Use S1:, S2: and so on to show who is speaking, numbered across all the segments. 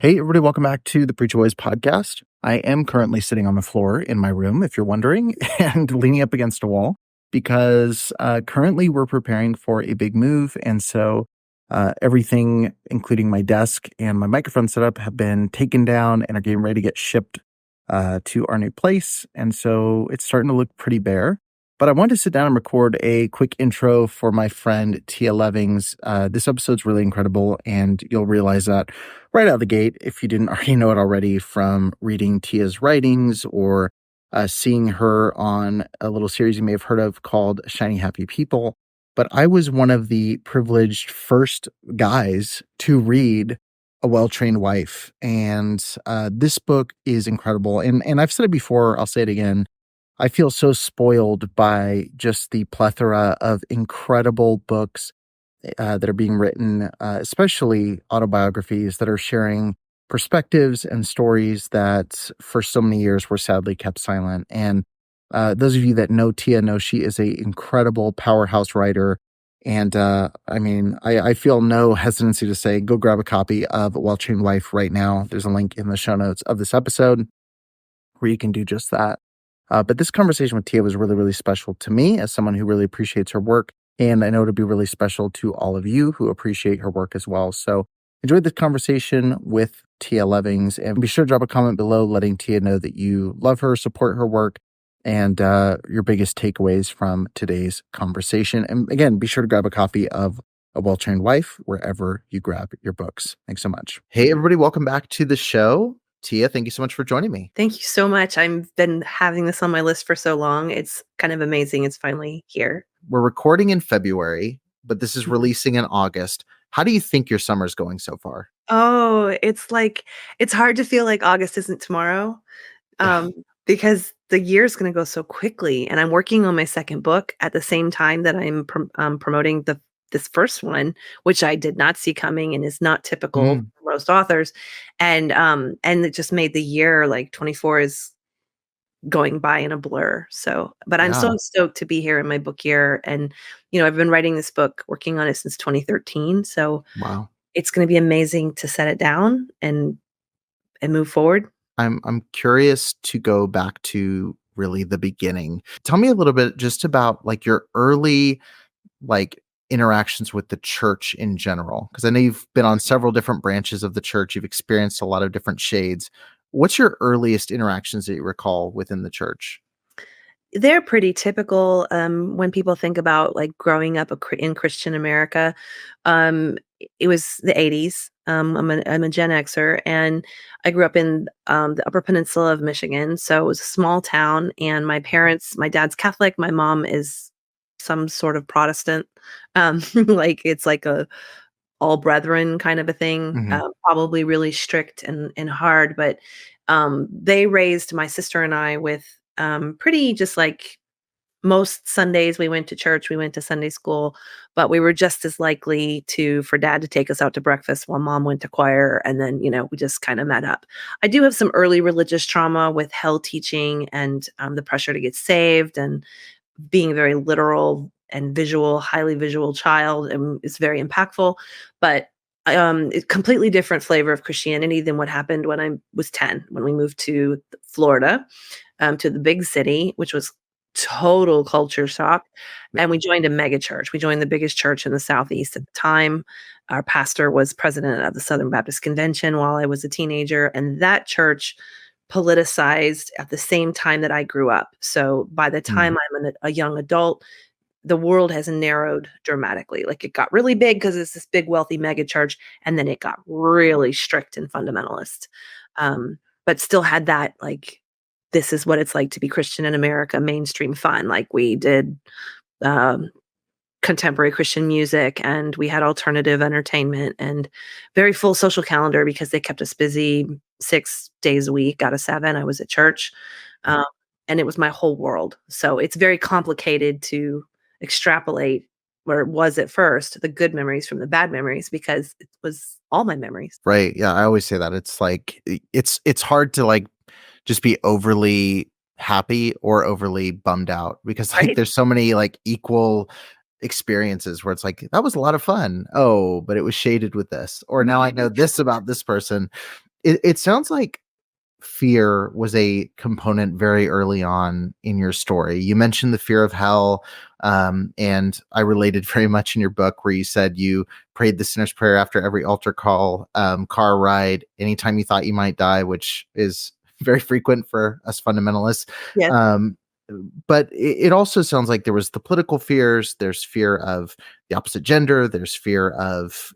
S1: Hey, everybody, welcome back to the Preacher Boys podcast. I am currently sitting on the floor in my room, if you're wondering, and leaning up against a wall because currently we're preparing for a big move. And so everything, including my desk and my microphone setup, have been taken down and are getting ready to get shipped to our new place. And so it's starting to look pretty bare. But I wanted to sit down and record a quick intro for my friend Tia Levings. This episode's really incredible, and you'll realize that right out of the gate if you didn't already know it already from reading Tia's writings or seeing her on a little series you may have heard of called Shiny Happy People. But I was one of the privileged first guys to read A Well-Trained Wife. And this book is incredible. And I've said it before, I'll say it again. I feel so spoiled by just the plethora of incredible books that are being written, especially autobiographies that are sharing perspectives and stories that for so many years were sadly kept silent. And those of you that know Tia know she is an incredible powerhouse writer. And I feel no hesitancy to say, go grab a copy of A Well-Trained Wife right now. There's a link in the show notes of this episode where you can do just that. But this conversation with Tia was really, really special to me as someone who really appreciates her work. And I know it'll be really special to all of you who appreciate her work as well. So enjoy this conversation with Tia Levings, and be sure to drop a comment below letting Tia know that you love her, support her work, and your biggest takeaways from today's conversation. And again, be sure to grab a copy of A Well-Trained Wife wherever you grab your books. Thanks so much. Hey, everybody, welcome back to the show. Tia, thank you so much for joining me.
S2: Thank you so much. I've been having this on my list for so long. It's kind of amazing. It's finally here.
S1: We're recording in February, but this is releasing in August. How do you think your summer's going so far?
S2: Oh, it's hard to feel like August isn't tomorrow, because the year's going to go so quickly. And I'm working on my second book at the same time that I'm promoting this first one, which I did not see coming and is not typical for most authors. And it just made the year, like 24 is going by in a blur. So, but I'm so stoked to be here in my book year. And, I've been writing this book, working on it since 2013. So
S1: wow,
S2: it's going to be amazing to set it down and move forward.
S1: I'm curious to go back to really the beginning. Tell me a little bit just about like your early interactions with the church in general, because I know you've been on several different branches of the church. You've experienced a lot of different shades. What's your earliest interactions that you recall within the church?
S2: They're pretty typical. When people think about like growing up in Christian America, it was the 80s. I'm a Gen Xer, and I grew up in the Upper Peninsula of Michigan. So it was a small town, and my dad's Catholic, my mom is some sort of Protestant. It's like a all brethren kind of a thing, probably really strict and hard, but they raised my sister and I with pretty just like most Sundays we went to church, we went to Sunday school, but we were just as likely for dad to take us out to breakfast while mom went to choir. And then, we just kind of met up. I do have some early religious trauma with hell teaching and the pressure to get saved and being a very literal and highly visual child, and it's very impactful, but it's completely different flavor of Christianity than what happened when I was 10, when we moved to Florida, to the big city, which was total culture shock. And we joined a mega church. We joined the biggest church in the Southeast at the time. Our pastor was president of the Southern Baptist Convention while I was a teenager. And that church politicized at the same time that I grew up. So by the time I'm a young adult, the world has narrowed dramatically. Like it got really big because it's this big, wealthy mega church. And then it got really strict and fundamentalist. But still had that, like, this is what it's like to be Christian in America, mainstream fun. Like we did contemporary Christian music, and we had alternative entertainment and very full social calendar because they kept us busy 6 days a week out of 7. I was at church, and it was my whole world. So it's very complicated to extrapolate, where it was at first, the good memories from the bad memories, because it was all my memories.
S1: Right. Yeah. I always say that. It's like, it's hard to like just be overly happy or overly bummed out, because like
S2: Right.
S1: there's so many like equal experiences where it's like, that was a lot of fun. Oh, but it was shaded with this, or now I know this about this person. It sounds like fear was a component very early on in your story. You mentioned the fear of hell, and I related very much in your book where you said you prayed the sinner's prayer after every altar call, car ride, anytime you thought you might die, which is very frequent for us fundamentalists.
S2: Yes.
S1: Um, but it also sounds like there was the political fears. There's fear of the opposite gender. There's fear of,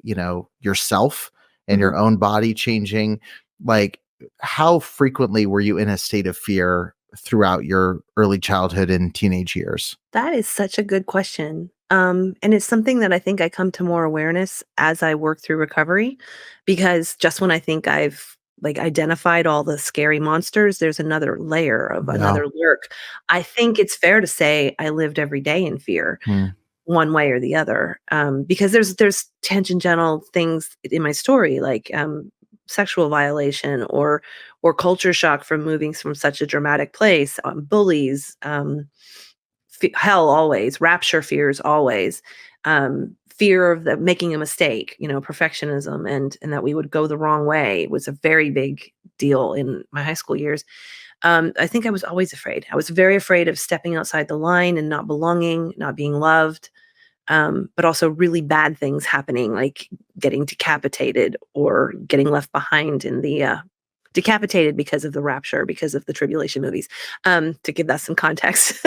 S1: yourself and
S2: Mhm.
S1: your own body changing. Like, how frequently were you in a state of fear throughout your early childhood and teenage years?
S2: That is such a good question. And it's something that I think I come to more awareness as I work through recovery, because just when I think I've like identified all the scary monsters, there's another layer of
S1: Yeah.
S2: another lurk. I think it's fair to say I lived every day in fear,
S1: Mm,
S2: one way or the other, because there's tangential things in my story, like sexual violation or culture shock from moving from such a dramatic place, bullies. Hell always, rapture fears always, fear of making a mistake, perfectionism, and that we would go the wrong way was a very big deal in my high school years. I think I was always afraid. I was very afraid of stepping outside the line and not belonging, not being loved, but also really bad things happening, like getting decapitated or getting left behind in the decapitated because of the rapture, because of the tribulation movies, to give that some context.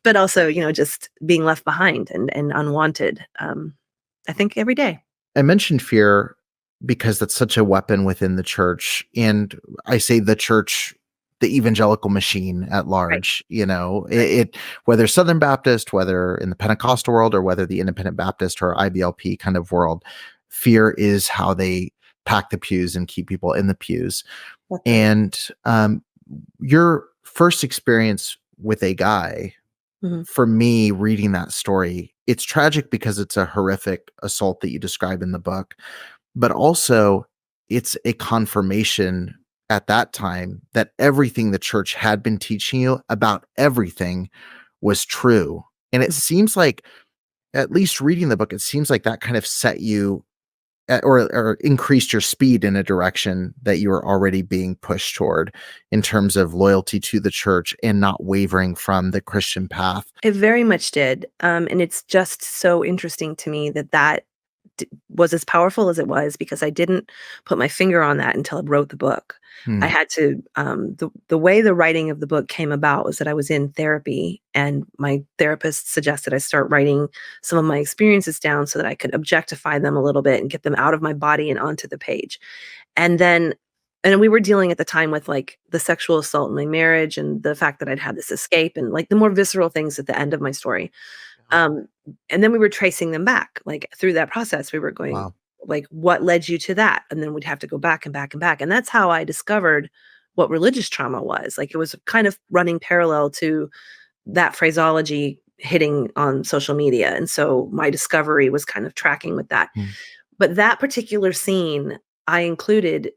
S2: But also, just being left behind and unwanted. I think every day.
S1: I mentioned fear because that's such a weapon within the church. And I say the church, the evangelical machine at
S2: Right,
S1: large,
S2: right.
S1: whether Southern Baptist, whether in the Pentecostal world, or whether the Independent Baptist or IBLP kind of world, fear is how they pack the pews and keep people in the pews.
S2: That's right.
S1: And your first experience with a guy,
S2: Mhm,
S1: for me, reading that story, it's tragic because it's a horrific assault that you describe in the book, but also it's a confirmation at that time that everything the church had been teaching you about everything was true. And it
S2: mhm.
S1: seems like, at least reading the book, it seems like that kind of set you or increased your speed in a direction that you were already being pushed toward in terms of loyalty to the church and not wavering from the Christian path.
S2: It very much did, and it's just so interesting to me that was as powerful as it was, because I didn't put my finger on that until I wrote the book. I
S1: Hmm.
S2: had to, the way the writing of the book came about was that I was in therapy, and my therapist suggested I start writing some of my experiences down so that I could objectify them a little bit and get them out of my body and onto the page. And then and we were dealing at the time with, like, the sexual assault in my marriage and the fact that I'd had this escape and, like, the more visceral things at the end of my story.
S1: Yeah.
S2: Um, and then we were tracing them back, like, through that process, we were going,
S1: Wow.
S2: like, "What led you to that?" And then we'd have to go back and back and back, and that's how I discovered what religious trauma was. Like, it was kind of running parallel to that phraseology hitting on social media, and so my discovery was kind of tracking with that.
S1: Hmm.
S2: But that particular scene, I included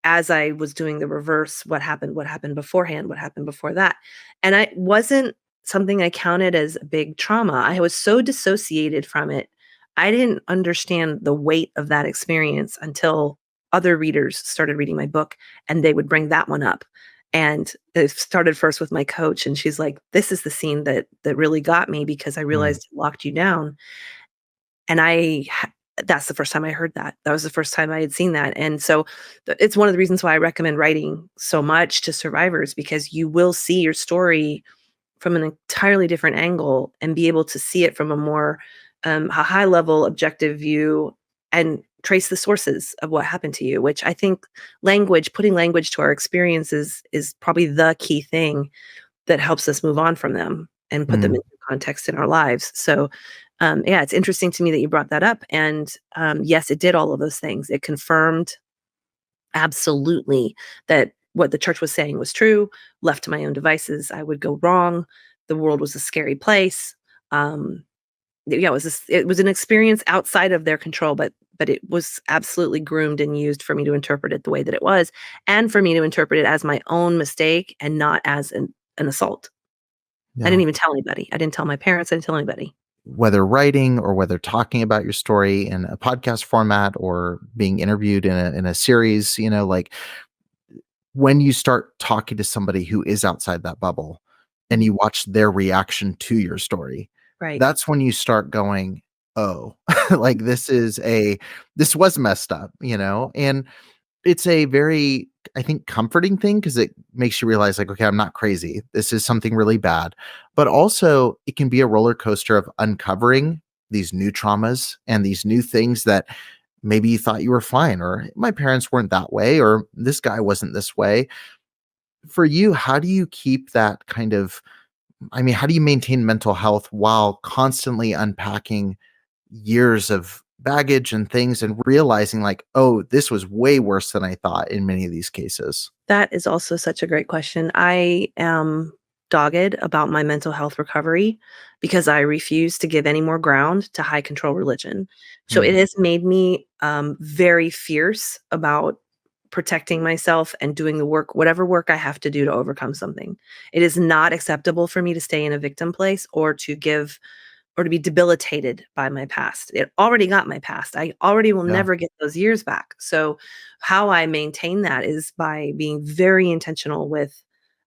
S2: as I was doing the reverse, what happened beforehand, what happened before that. And I wasn't something I counted as a big trauma. I was so dissociated from it. I didn't understand the weight of that experience until other readers started reading my book, and they would bring that one up. And it started first with my coach, and she's like, "This is the scene that really got me, because I
S1: Hmm.
S2: realized it locked you down." And that's the first time I heard that. That was the first time I had seen that, and so, it's one of the reasons why I recommend writing so much to survivors, because you will see your story from an entirely different angle and be able to see it from a high level objective view, and trace the sources of what happened to you, which I think putting language to our experiences is probably the key thing that helps us move on from them and put them
S1: Hmm.
S2: into context in our lives. So, yeah, it's interesting to me that you brought that up. And yes, it did all of those things. It confirmed absolutely that what the church was saying was true. Left to my own devices, I would go wrong. The world was a scary place. Um, yeah, it was an experience outside of their control, but it was absolutely groomed and used for me to interpret it the way that it was, and for me to interpret it as my own mistake and not as an assault. I
S1: Yeah.
S2: didn't even tell anybody. I didn't tell my parents, I didn't tell anybody.
S1: whether writing or whether talking about your story in a podcast format or being interviewed in a series, like when you start talking to somebody who is outside that bubble and
S2: Mhm.
S1: you watch their reaction to your story,
S2: Right.
S1: that's when you start going, oh, like this was messed up, and it's a very, I think, comforting thing because it makes you realize, like, okay, I'm not crazy. This is something really bad. But also, it can be a roller coaster of uncovering these new traumas and these new things that maybe you thought you were fine, or my parents weren't that way, or this guy wasn't this way. For you, how do you keep that kind of, I mean, how do you maintain mental health while constantly unpacking years of baggage and things and realizing like, oh, this was way worse than I thought in many of these cases?
S2: That is also such a great question. I am dogged about my mental health recovery because I refuse to give any more ground to high control religion. So it
S1: Hmm.
S2: has made me very fierce about protecting myself and doing the work, whatever work I have to do to overcome something. It is not acceptable for me to stay in a victim place or to be debilitated by my past. It already got my past. I already will
S1: Yeah.
S2: never get those years back. So, how I maintain that is by being very intentional with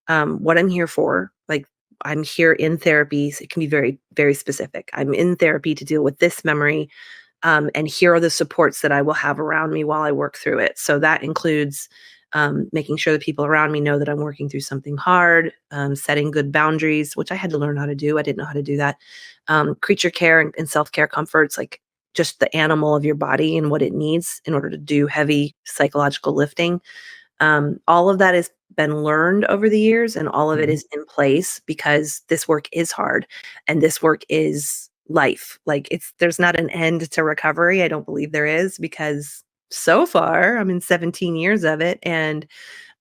S2: what I'm here for. Like, I'm here in therapies. It can be very, very specific. I'm in therapy to deal with this memory. And here are the supports that I will have around me while I work through it. So that includes making sure the people around me know that I'm working through something hard, setting good boundaries, which I had to learn how to do. I didn't know how to do that. Creature care and self care comforts, like just the animal of your body and what it needs in order to do heavy psychological lifting. All of that has been learned over the years, and all of it
S1: Mhm.
S2: is in place because this work is hard and this work is life. Like there's not an end to recovery. I don't believe there is because so far I'm in 17 years of it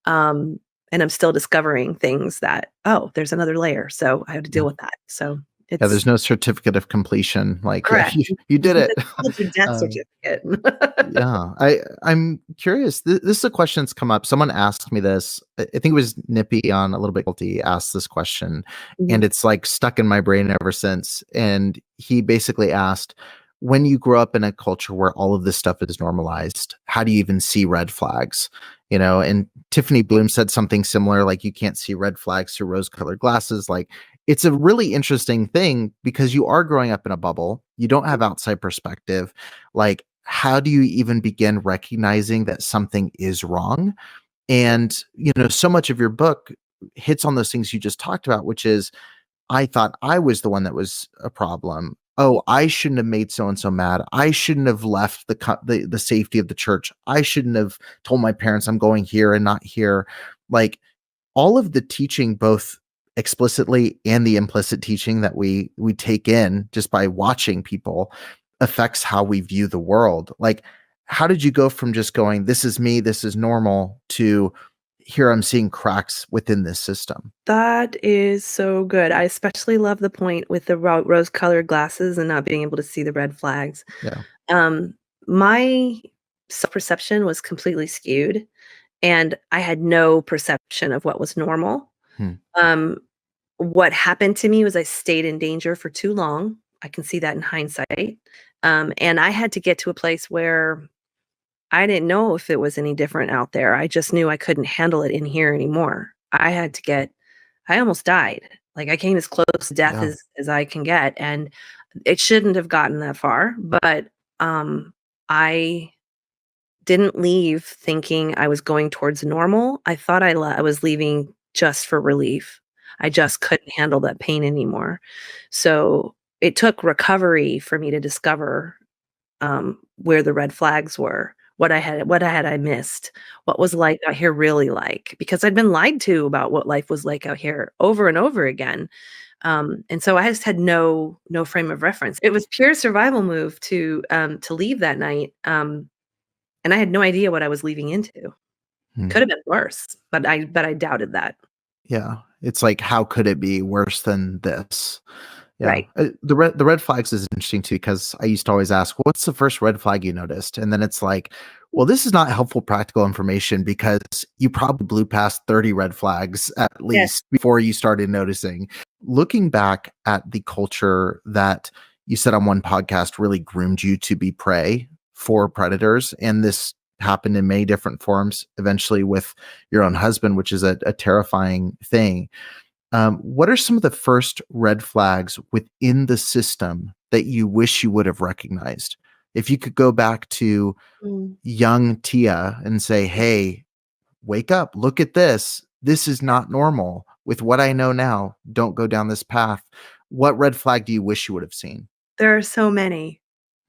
S2: um and I'm still discovering things that, oh, there's another layer. So I have to deal with that. So
S1: Yeah,
S2: it's
S1: there's no certificate of completion. Like, yeah,
S2: correct.
S1: you did it.
S2: It's your death
S1: Um,
S2: certificate.
S1: yeah, I'm curious. This is a question that's come up. Someone asked me this. I think it was Nippy on A Little Bit Guilty asked this question, and
S2: Mhm.
S1: it's like stuck in my brain ever since. And he basically asked, when you grow up in a culture where all of this stuff is normalized, how do you even see red flags? And Tiffany Bloom said something similar, like you can't see red flags through rose-colored glasses. Like it's a really interesting thing because you are growing up in a bubble. You don't have outside perspective. Like, how do you even begin recognizing that something is wrong? And, so much of your book hits on those things you just talked about, which is, I thought I was the one that was a problem. Oh, I shouldn't have made so and so mad. I shouldn't have left the safety of the church. I shouldn't have told my parents I'm going here and not here. Like all of the teaching, both explicitly and the implicit teaching that we take in just by watching people, affects how we view the world. Like, how did you go from just going, this is me, this is normal, to here I'm seeing cracks within this system?
S2: That is so good. I especially love the point with the rose-colored glasses and not being able to see the red flags.
S1: Yeah.
S2: Um, my self-perception was completely skewed, and I had no perception of what was normal.
S1: Hmm.
S2: Um, what happened to me was I stayed in danger for too long. I can see that in hindsight. And I had to get to a place where I didn't know if it was any different out there. I just knew I couldn't handle it in here anymore. I almost died. Like I came as close to death
S1: Yeah.
S2: as I can get, and it shouldn't have gotten that far, but I didn't leave thinking I was going towards normal. I thought I was leaving just for relief. I just couldn't handle that pain anymore. So it took recovery for me to discover where the red flags were, what I missed, what was life out here really like, because I'd been lied to about what life was like out here over and over again. And so I just had no frame of reference. It was pure survival move to leave that night. And I had no idea what I was leaving into.
S1: Hmm.
S2: Could have been worse, but I doubted that.
S1: Yeah. It's like, how could it be worse than this? Yeah.
S2: Right.
S1: The red flags is interesting too, because I used to always ask, what's the first red flag you noticed? And then it's like, well, this is not helpful practical information because you probably blew past 30 red flags at
S2: Yes.
S1: least before you started noticing. Looking back at the culture that you said on one podcast, really groomed you to be prey for predators. And this happened in many different forms, eventually with your own husband, which is a terrifying thing. What are some of the first red flags within the system that you wish you would have recognized? If you could go back to
S2: Mm.
S1: young Tia and say, hey, wake up, look at this. This is not normal. With what I know now, don't go down this path. What red flag do you wish you would have seen?
S2: There are so many.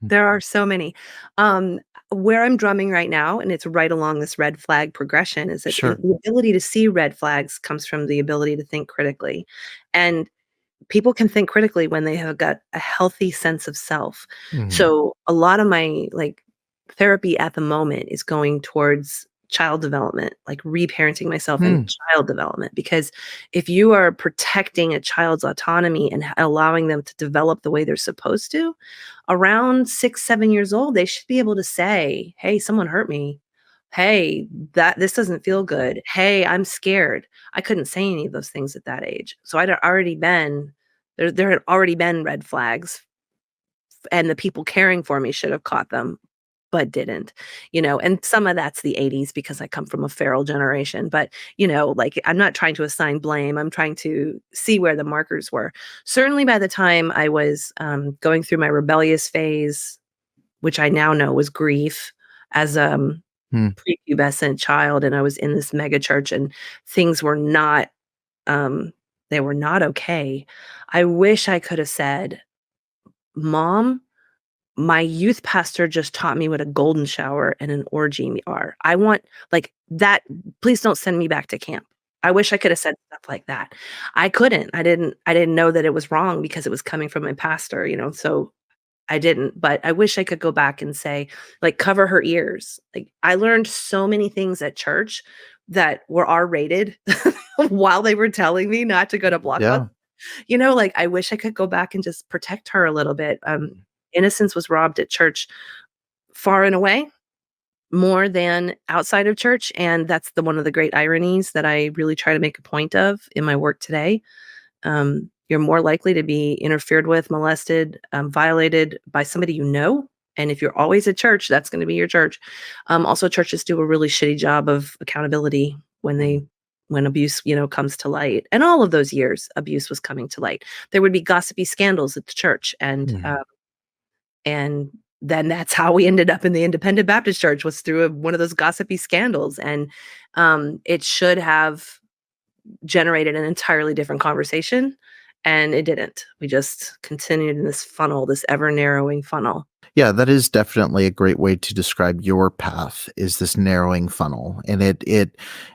S1: Mm.
S2: There are so many. Um, where I'm drumming right now, and it's right along this red flag progression, is that
S1: Sure.
S2: the ability to see red flags comes from the ability to think critically. And people can think critically when they have got a healthy sense of self.
S1: Mhm.
S2: So a lot of my like therapy at the moment is going towards child development, like reparenting myself and
S1: Hmm.
S2: child development. Because if you are protecting a child's autonomy and allowing them to develop the way they're supposed to, around 6, 7 years old, they should be able to say, "Hey, someone hurt me. Hey, that this doesn't feel good. Hey, I'm scared." I couldn't say any of those things at that age. So I'd already been there had already been red flags, and the people caring for me should have caught them, but didn't, and some of that's the '80s because I come from a feral generation, but, like, I'm not trying to assign blame, I'm trying to see where the markers were. Certainly by the time I was, going through my rebellious phase, which I now know was grief as,
S1: Hmm.
S2: prepubescent child, and I was in this mega church, and things were not, um, they were not okay. I wish I could have said, "Mom, my youth pastor just taught me what a golden shower and an orgy are. I want like that. Please don't send me back to camp." I wish I could have said stuff like that. I couldn't. I didn't know that it was wrong because it was coming from my pastor, so I didn't, but I wish I could go back and say, like, cover her ears. Like, I learned so many things at church that were R-rated while they were telling me not to go to Blockbuster.
S1: Yeah.
S2: Like, I wish I could go back and just protect her a little bit. Innocence was robbed at church far and away more than outside of church, and that's one of the great ironies that I really try to make a point of in my work today. You're more likely to be interfered with, molested, violated by somebody you know. And if you're always at church, that's going to be your church. Also, churches do a really shitty job of accountability when abuse, comes to light. And all of those years, abuse was coming to light. There would be gossipy scandals at the church,
S1: Mhm.
S2: and then that's how we ended up in the Independent Baptist Church was through one of those gossipy scandals. And it should have generated an entirely different conversation, and it didn't. We just continued in this funnel, this ever narrowing funnel.
S1: Yeah, that is definitely a great way to describe your path is this narrowing funnel. And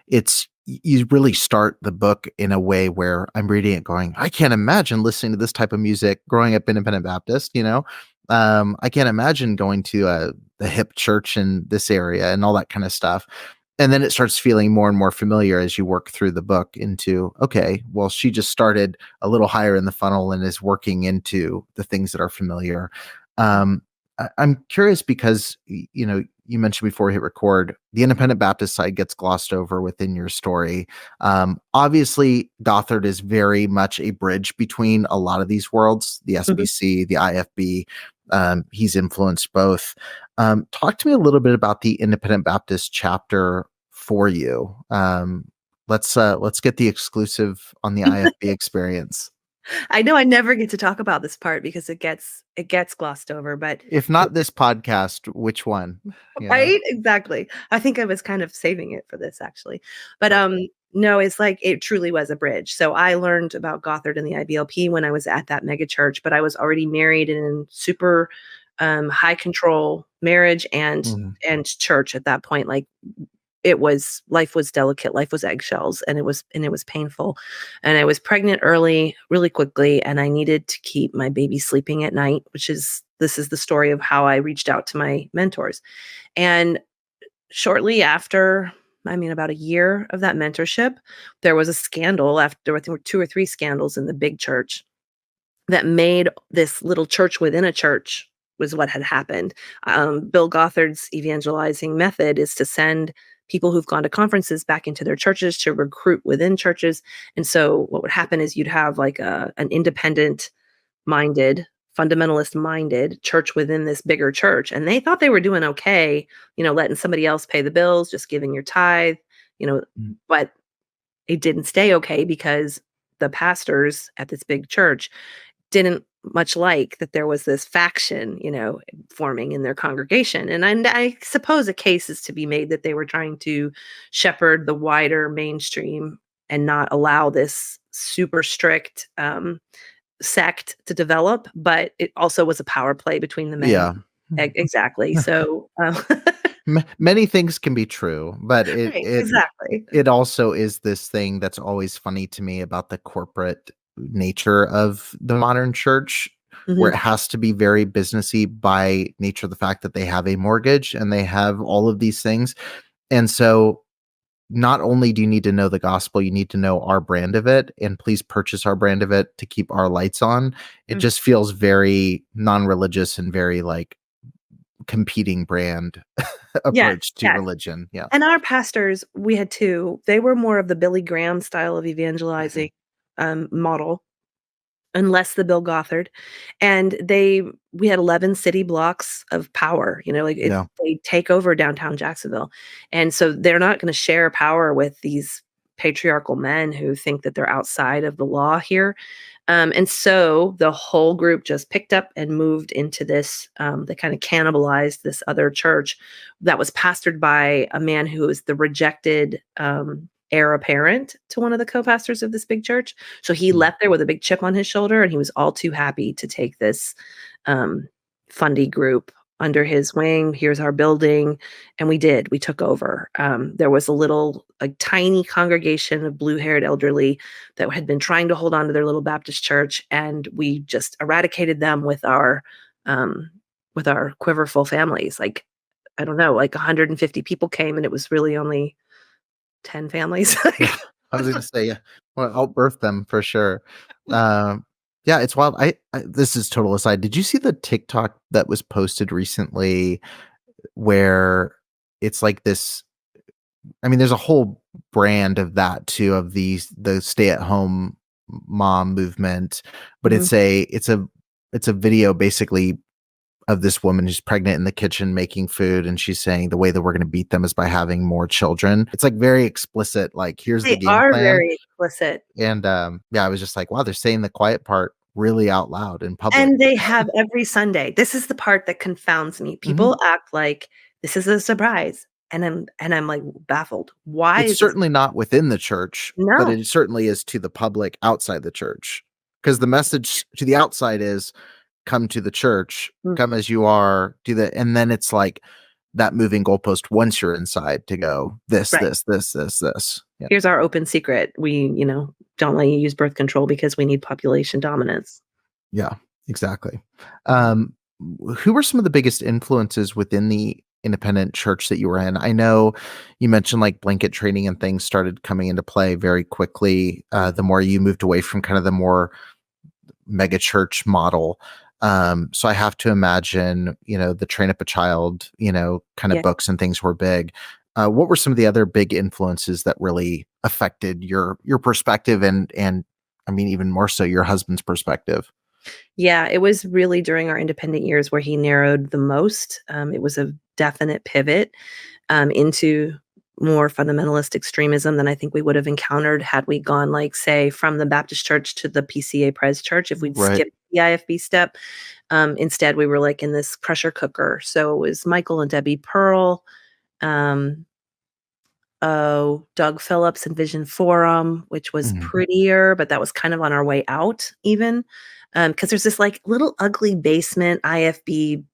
S1: it's you really start the book in a way where I'm reading it going, I can't imagine listening to this type of music growing up independent Baptist. I can't imagine going to the hip church in this area and all that kind of stuff. And then it starts feeling more and more familiar as you work through the book into, okay, well, she just started a little higher in the funnel and is working into the things that are familiar. I'm curious because you mentioned before we hit record, the independent Baptist side gets glossed over within your story. Obviously, Gothard is very much a bridge between a lot of these worlds, the
S2: Mhm.
S1: SBC, the IFB. He's influenced both. Talk to me a little bit about the independent Baptist chapter for you. Let's get the exclusive on the IFB experience.
S2: I know I never get to talk about this part because it gets glossed over, but
S1: If not this podcast, which one? You know?
S2: right? Exactly. I think I was kind of saving it for this actually. But
S1: Perfect.
S2: no, it's like it truly was a bridge. So I learned about Gothard and the IBLP when I was at that mega church, but I was already married and in super high control marriage
S1: Mhm.
S2: and church at that point. Like it was life was delicate, life was eggshells, and it was painful. And I was pregnant early, really quickly, and I needed to keep my baby sleeping at night, this is the story of how I reached out to my mentors. And shortly after, I mean, about a year of that mentorship, there was a scandal after, I think there were 2 or 3 scandals in the big church that made this little church within a church was what had happened. Bill Gothard's evangelizing method is to send people who've gone to conferences back into their churches to recruit within churches. And so what would happen is you'd have like an independent minded fundamentalist minded church within this bigger church. And they thought they were doing okay, letting somebody else pay the bills, just giving your tithe, you know,
S1: Mm.
S2: but it didn't stay okay because the pastors at this big church didn't much like that there was this faction, forming in their congregation. And I suppose a case is to be made that they were trying to shepherd the wider mainstream and not allow this super strict sect to develop, but it also was a power play between the men.
S1: Yeah.
S2: Exactly. So,
S1: Many things can be true, but it
S2: right,
S1: it
S2: exactly.
S1: it also is this thing that's always funny to me about the corporate nature of the modern church, where
S2: Mhm.
S1: it has to be very businessy by nature of the fact that they have a mortgage and they have all of these things. And so not only do you need to know the gospel, you need to know our brand of it, and please purchase our brand of it to keep our lights on. It
S2: Mm.
S1: just feels very non-religious and very like competing brand
S2: Yes,
S1: approach to
S2: yes.
S1: religion. Yeah.
S2: And our pastors, we had 2. They were more of the Billy Graham style of
S1: Mhm.
S2: evangelizing, model, and less the Bill Gothard. And we had 11 city blocks of power, like
S1: Yeah.
S2: they take over downtown Jacksonville. And so they're not gonna share power with these patriarchal men who think that they're outside of the law here. And so the whole group just picked up and moved into this. They kind of cannibalized this other church that was pastored by a man who was the rejected heir apparent to one of the co-pastors of this big church. So he
S1: Mm.
S2: left there with a big chip on his shoulder, and he was all too happy to take this um, fundy group under his wing. Here's our building, and we did. We took over. There was a tiny congregation of blue-haired elderly that had been trying to hold on to their little Baptist church, and we just eradicated them with our Quiverfull families. Like, I don't know, like 150 people came, and it was really only 10 families.
S1: Yeah. I was gonna say, yeah. Well, outbirth them for sure. Um, yeah, it's wild. I this is total aside. Did you see the TikTok that was posted recently where it's like this? I mean, there's a whole brand of that too, of the stay-at-home mom movement, but
S2: Mhm.
S1: it's a video basically of this woman who's pregnant in the kitchen making food, and she's saying the way that we're gonna beat them is by having more children. It's, like, very explicit, like, here's the
S2: They
S1: game
S2: are
S1: plan,
S2: very explicit.
S1: and, yeah, I was just like, "Wow, they're saying the quiet part really out loud in public."
S2: And they have every Sunday. This is the part that confounds me.
S1: Mhm.
S2: People act like this is a surprise, and I'm, like, baffled. Why
S1: It's
S2: is this?
S1: certainly not within the church, but
S2: No.
S1: it certainly is to the public outside the church. Because the message to the outside is, "Come to the church,
S2: Mm,
S1: come as you are, do the," and then it's like that moving goalpost once you're inside to go, "This,
S2: right.
S1: this, this, this, this." Yeah.
S2: Here's our open secret. We, don't let you use birth control because we need population dominance.
S1: Yeah, exactly. Um, who were some of the biggest influences within the independent church that you were in? I know you mentioned like blanket training and things started coming into play very quickly. The more you moved away from kind of the more mega church model. So I have to imagine, the train up a child, kind of
S2: Yeah.
S1: books and things were big. What were some of the other big influences that really affected your perspective and I mean even more so your husband's perspective?
S2: Yeah, it was really during our independent years where he narrowed the most. It was a definite pivot into more fundamentalist extremism than I think we would have encountered had we gone, like, say, from the Baptist church to the PCA Pres church, if we'd
S1: Right.
S2: skipped the IFB step. Instead, we were like in this pressure cooker. So it was Michael and Debbie Pearl, um, oh, Doug Phillips and Vision Forum, which was
S1: Mhm.
S2: prettier, but that was kind of on our way out even. Because there's this like little ugly basement IFB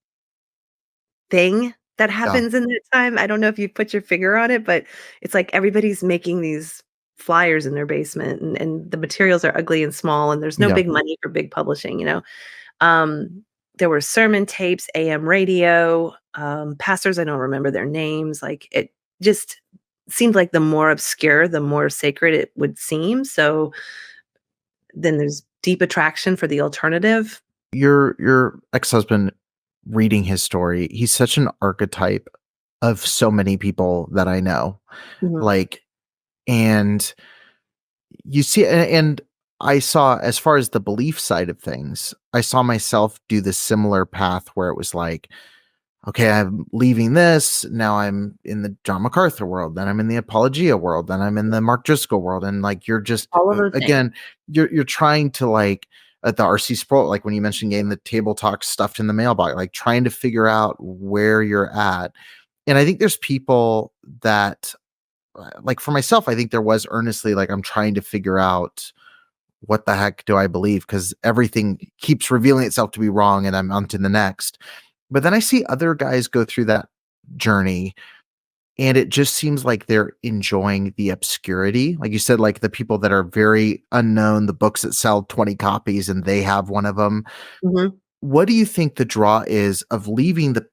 S2: thing that
S1: Yeah.
S2: happens in that time. I don't know if you put your finger on it, but it's like everybody's making these flyers in their basement, and the materials are ugly and small, and there's no
S1: Yeah.
S2: big money for big publishing. Um, there were sermon tapes, AM radio, pastors, I don't remember their names. Like, it just seemed like the more obscure, the more sacred it would seem. So then there's deep attraction for the alternative.
S1: Your ex-husband, reading his story, he's such an archetype of so many people that I know.
S2: Mhm.
S1: Like, and you see and I saw, as far as the belief side of things, I saw myself do the similar path where it was like, okay, I'm leaving this. Now I'm in the John MacArthur world. Then I'm in the Apologia world. Then I'm in the Mark Driscoll world. And like, you're just,
S2: All of those things.
S1: again, you're trying to like, at the RC Sproul, like when you mentioned getting the table talk stuffed in the mailbox, like trying to figure out where you're at. And I think there's people that, like for myself, I think there was earnestly like, I'm trying to figure out what the heck do I believe? Because everything keeps revealing itself to be wrong and I'm on to the next. But then I see other guys go through that journey and it just seems like they're enjoying the obscurity. Like you said, like the people that are very unknown, the books that sell 20 copies and they have one of them.
S2: Mhm.
S1: What do you think the draw is of leaving the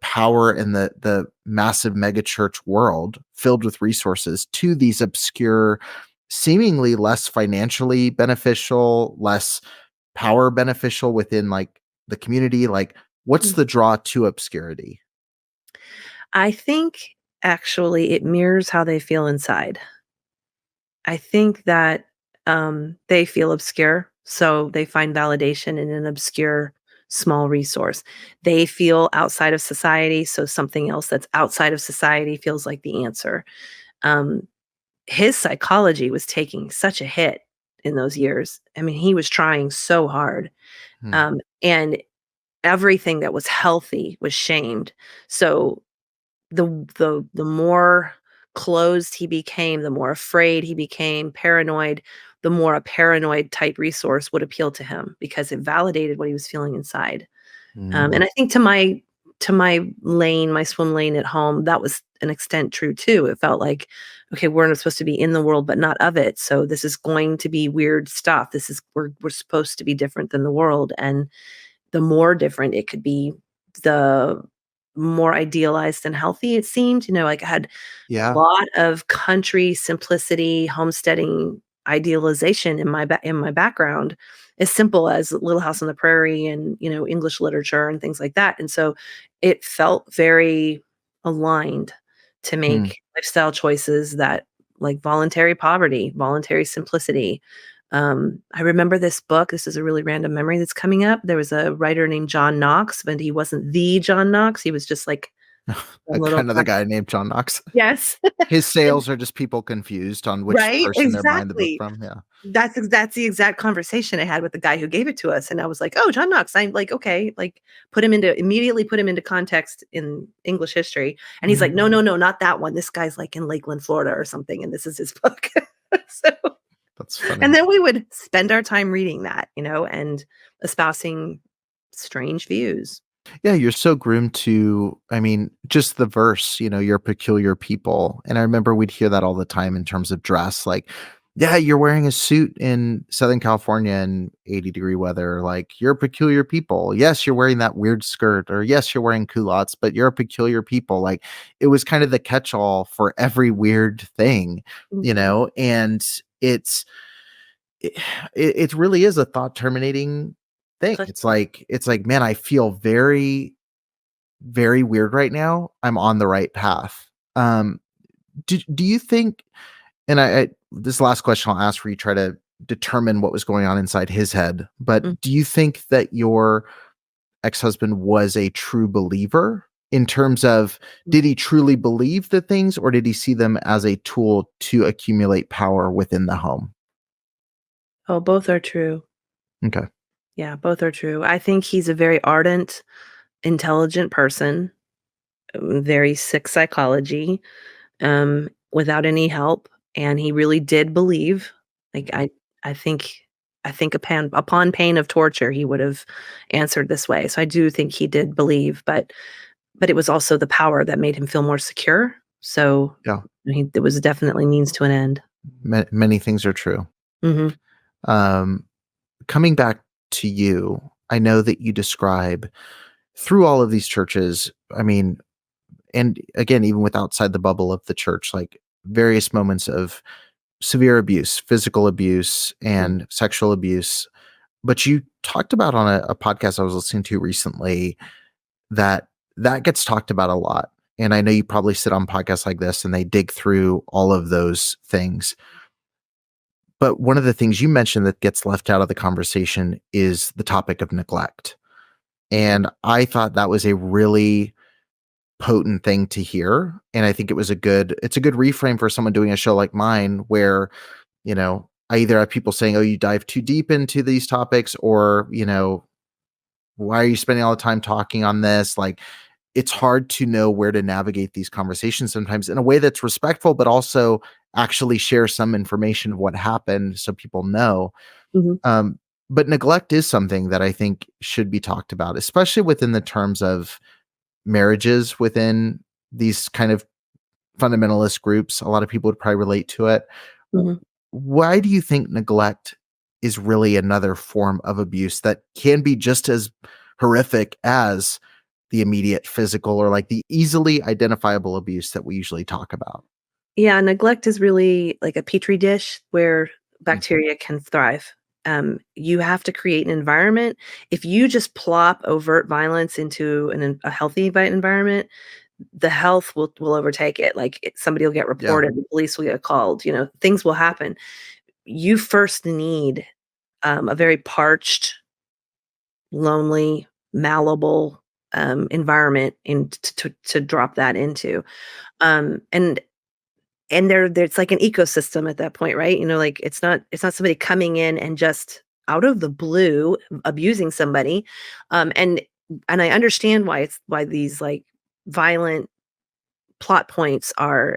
S1: power and the massive megachurch world filled with resources to these obscure, seemingly less financially beneficial, less power beneficial within like the community? Like, what's
S2: Mm.
S1: the draw to obscurity?
S2: I think actually it mirrors how they feel inside. I think that, they feel obscure, so they find validation in an obscure, small resource. They feel outside of society, so something else that's outside of society feels like the answer. Um, his psychology was taking such a hit in those years. I mean, he was trying so hard,
S1: Hmm.
S2: and everything that was healthy was shamed. So the more closed he became, the more afraid he became, paranoid, the more a paranoid type resource would appeal to him because it validated what he was feeling inside. And
S1: Mm.
S2: I think to my lane, my swim lane at home, that was an extent true too. It felt like, okay, we're not supposed to be in the world, but not of it. So this is going to be weird stuff. This is we're supposed to be different than the world, and the more different it could be, the more idealized and healthy it seemed. Like I had a
S1: Yeah.
S2: lot of country simplicity, homesteading idealization in my background, as simple as Little House on the Prairie and, English literature and things like that. And so it felt very aligned to
S1: Hmm.
S2: make lifestyle choices that like voluntary poverty, voluntary simplicity. I remember this book. This is a really random memory that's coming up. There was a writer named John Knox, but he wasn't the John Knox. He was just like a little
S1: Another guy named John Knox.
S2: yes.
S1: His
S2: And
S1: sales are just people confused on which
S2: right?
S1: person they're buying the book
S2: Exactly.
S1: from. Yeah.
S2: That's the exact conversation I had with the guy who gave it to us, and I was like, "Oh, John Knox." I'm like, "Okay," like, immediately put him into context in English history, and he's like,
S1: Mhm.
S2: "No, no, no, not that one. This guy's, like, in Lakeland, Florida or something, and this is his book." So
S1: That's funny.
S2: and then we would spend our time reading that, and espousing strange views.
S1: Yeah, you're so groomed to, I mean, just the verse, you're a peculiar people. And I remember we'd hear that all the time in terms of dress. Like, yeah, you're wearing a suit in Southern California in 80-degree weather. Like, you're a peculiar people. Yes, you're wearing that weird skirt, or yes, you're wearing culottes, but you're a peculiar people. Like, it was kind of the catch all for every weird thing,
S2: Mhm.
S1: and it's, it, it really is a thought terminating thing.
S2: Push
S1: It's like, man, I feel very, very weird right now. I'm on the right path. Um, do you think, and I this last question I'll ask where you try to determine what was going on inside his head,
S2: mm,
S1: but do you think that your ex-husband was a true believer in terms of,
S2: mm.
S1: did he truly believe the things, or did he see them as a tool to accumulate power within the home?
S2: Oh, both are true.
S1: Okay.
S2: Yeah, both are true. I think he's a very ardent, intelligent person, very sick psychology, without any help, and he really did believe. Like, I think upon pain of torture, he would have answered this way. So I do think he did believe, but it was also the power that made him feel more secure. So
S1: Yeah.
S2: it was definitely means to an end.
S1: Many things are true.
S2: Mhm.
S1: Um, Coming back to you, I know that you describe through all of these churches, I mean, and again, even with outside the bubble of the church, like various moments of severe abuse, physical abuse,
S2: Mm.
S1: and sexual abuse. But you talked about on a podcast I was listening to recently that that gets talked about a lot. And I know you probably sit on podcasts like this and they dig through all of those things. But one of the things you mentioned that gets left out of the conversation is the topic of neglect. And I thought that was a really potent thing to hear. And I think it's a good reframe for someone doing a show like mine where, I either have people saying, oh, you dive too deep into these topics, or, why are you spending all the time talking on this? Like, it's hard to know where to navigate these conversations sometimes in a way that's respectful, but also actually share some information of what happened so people know.
S2: Mhm.
S1: Um, but neglect is something that I think should be talked about, especially within the terms of marriages within these kind of fundamentalist groups. A lot of people would probably relate to it.
S2: Mhm.
S1: Why do you think neglect is really another form of abuse that can be just as horrific as the immediate physical or like the easily identifiable abuse that we usually talk about?
S2: Yeah, neglect is really like a petri dish where
S1: Mm.
S2: bacteria can thrive. You have to create an environment. If you just plop overt violence into a healthy environment, the health will overtake it. Like somebody will get
S1: Yeah.
S2: reported, the police will get called. Things will happen. You first need a very parched, lonely, malleable environment to drop that into. And there's like an ecosystem at that point, right? Like it's not somebody coming in and just out of the blue abusing somebody. And I understand why these like violent plot points are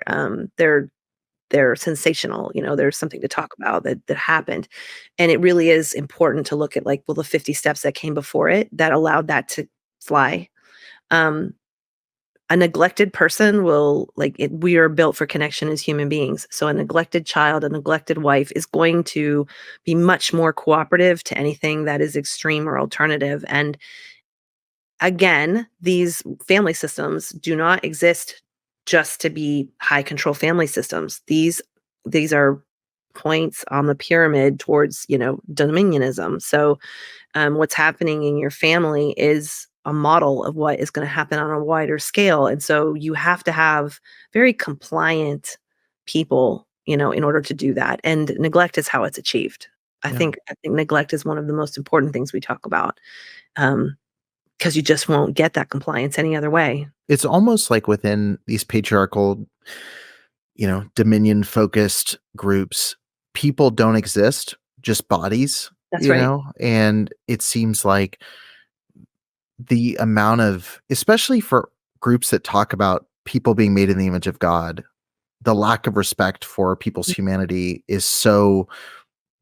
S2: they're sensational. There's something to talk about that happened. And it really is important to look at like, well, the 50 steps that came before it that allowed that to fly. Um, a neglected person will we are built for connection as human beings. So a neglected child, a neglected wife is going to be much more cooperative to anything that is extreme or alternative. And again, these family systems do not exist just to be high control family systems. These are points on the pyramid towards, dominionism. So what's happening in your family is a model of what is going to happen on a wider scale. And so you have to have very compliant people, in order to do that. And neglect is how it's achieved. I
S1: Yeah.
S2: think I think neglect is one of the most important things we talk about. Because you just won't get that compliance any other way.
S1: It's almost like within these patriarchal, dominion focused groups, people don't exist, just bodies,
S2: That's right.
S1: and it seems like the amount of, especially for groups that talk about people being made in the image of God, the lack of respect for people's humanity is so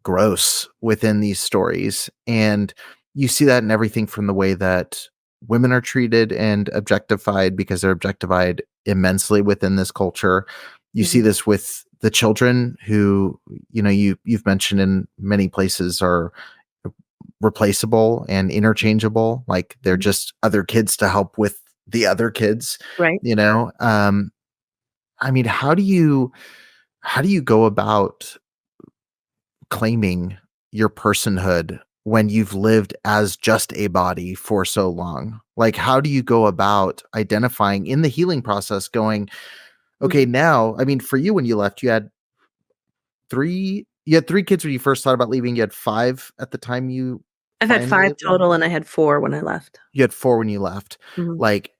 S1: gross within these stories. And you see that in everything from the way that women are treated and objectified because they're objectified immensely within this culture. You see
S2: Mhm.
S1: this with the children who, you've mentioned in many places are replaceable and interchangeable. Like they're
S2: Mhm.
S1: just other kids to help with the other kids,
S2: Right.
S1: you know? I mean, how do you go about claiming your personhood when you've lived as just a body for so long? Like, how do you go about identifying in the healing process going, okay,
S2: Mhm.
S1: now, I mean, for you, when you left, you had three kids when you first thought about leaving. You had five at the time you
S2: I've had
S1: finally
S2: 5
S1: left.
S2: total, and I had 4 when I left.
S1: You had four when you left.
S2: Mhm.
S1: Like,